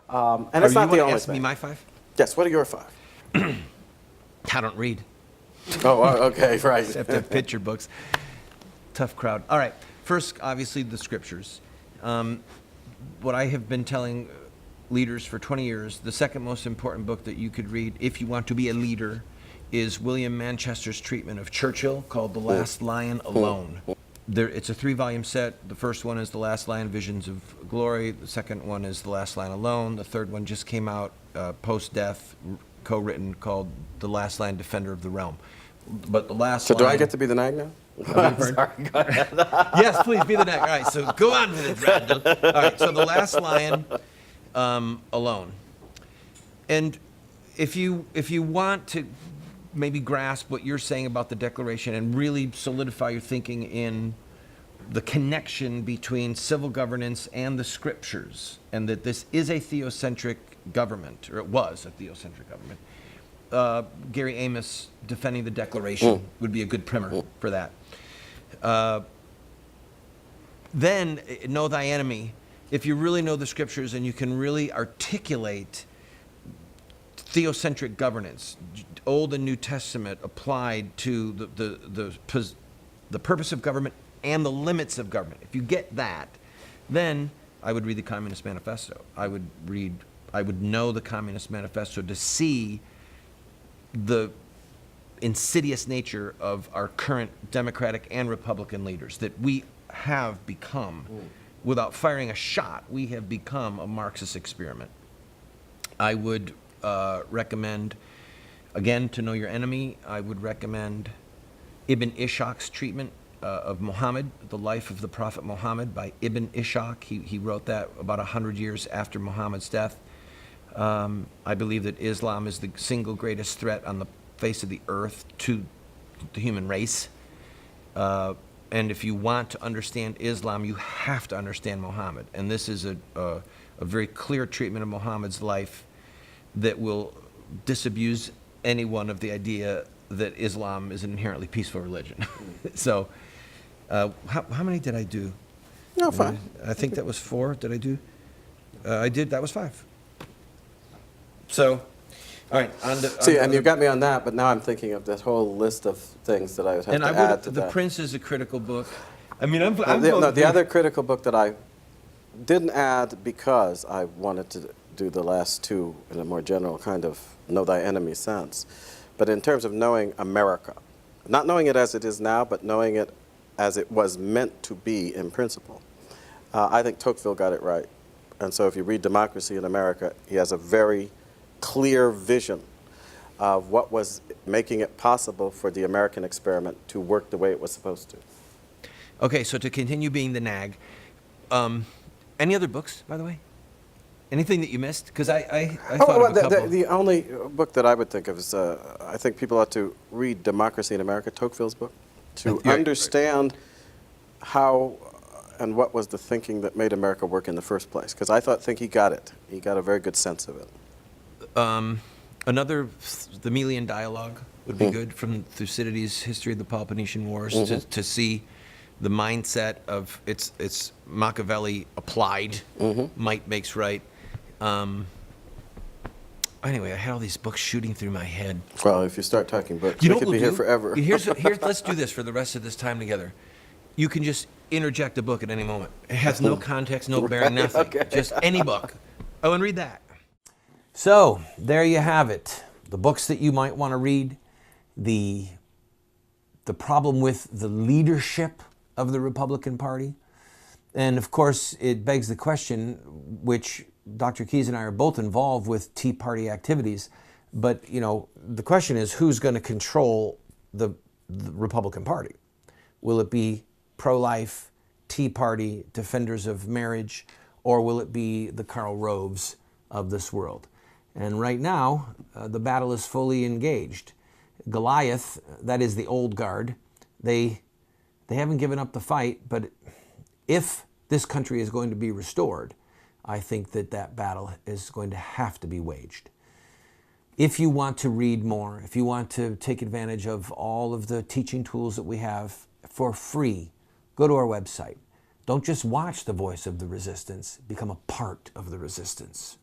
And it's not the only ask thing. me my 5? Yes, what are your 5? I don't read. Oh, okay, right. I have to have picture books. Tough crowd. All right. First, obviously, the scriptures. What I have been telling leaders for 20 years, the second most important book that you could read if you want to be a leader is William Manchester's treatment of Churchill called The Last Lion Alone. It's a 3-volume set. The first one is The Last Lion, Visions of Glory. The second one is The Last Lion Alone. The third one just came out post-death, co-written, called The Last Lion, Defender of the Realm. But the last So line... do I get to be the nag now? I'm sorry, go ahead. Yes, please, be the nag. All right, so go on with it, Randall. All right, so The Last Lion Alone. And if you want to maybe grasp what you're saying about the Declaration and really solidify your thinking in the connection between civil governance and the scriptures, and that this is a theocentric government, or it was a theocentric government, Gary Amos defending the Declaration would be a good primer for that. Then, know thy enemy. If you really know the scriptures and you can really articulate theocentric governance, Old and New Testament applied to the purpose of government and the limits of government. If you get that, then I would read the Communist Manifesto. I would know the Communist Manifesto to see the insidious nature of our current Democratic and Republican leaders, that we have become, without firing a shot, we have become a Marxist experiment. I would recommend, again, To Know Your Enemy. I would recommend Ibn Ishaq's treatment of Muhammad, The Life of the Prophet Muhammad by Ibn Ishaq. He wrote that about 100 years after Muhammad's death. I believe that Islam is the single greatest threat on the face of the earth to the human race. And if you want to understand Islam, you have to understand Muhammad. And this is a very clear treatment of Muhammad's life that will disabuse anyone of the idea that Islam is an inherently peaceful religion. So, how many did I do? No, 5. I think that was 4. Did I do? I did. That was 5. So, all right. See, and you got me on that, but now I'm thinking of this whole list of things that I would have to add to The that. Prince is a critical book. I mean, the other critical book that I didn't add because I wanted to do the last 2 in a more general kind of know thy enemy sense. But in terms of knowing America, not knowing it as it is now, but knowing it as it was meant to be in principle, I think Tocqueville got it right. And so if you read Democracy in America, he has a very clear vision of what was making it possible for the American experiment to work the way it was supposed to. Okay, so to continue being the nag, any other books, by the way? Anything that you missed? Because I thought of a couple. The only book that I would think of is, I think people ought to read Democracy in America, Tocqueville's book, to understand how and what was the thinking that made America work in the first place. Because I think he got it. He got a very good sense of it. Another, the Melian Dialogue would be good, from Thucydides' History of the Peloponnesian Wars, to see the mindset of it's Machiavelli applied. Might makes right. Anyway, I had all these books shooting through my head. Well, if you start talking books, we could be here forever. Let's do this for the rest of this time together. You can just interject a book at any moment. It has no context, no bearing, nothing. Okay. Just any book. Oh, and read that. So, there you have it. The books that you might want to read, the problem with the leadership of the Republican Party. And of course, it begs the question, which Dr. Keyes and I are both involved with Tea Party activities, but the question is, who's going to control the Republican Party? Will it be pro-life, Tea Party, defenders of marriage, or will it be the Karl Roves of this world? And right now, the battle is fully engaged. Goliath, that is the old guard, they haven't given up the fight, but if this country is going to be restored, I think that battle is going to have to be waged. If you want to read more, if you want to take advantage of all of the teaching tools that we have for free, go to our website. Don't just watch The Voice of the Resistance, become a part of the resistance.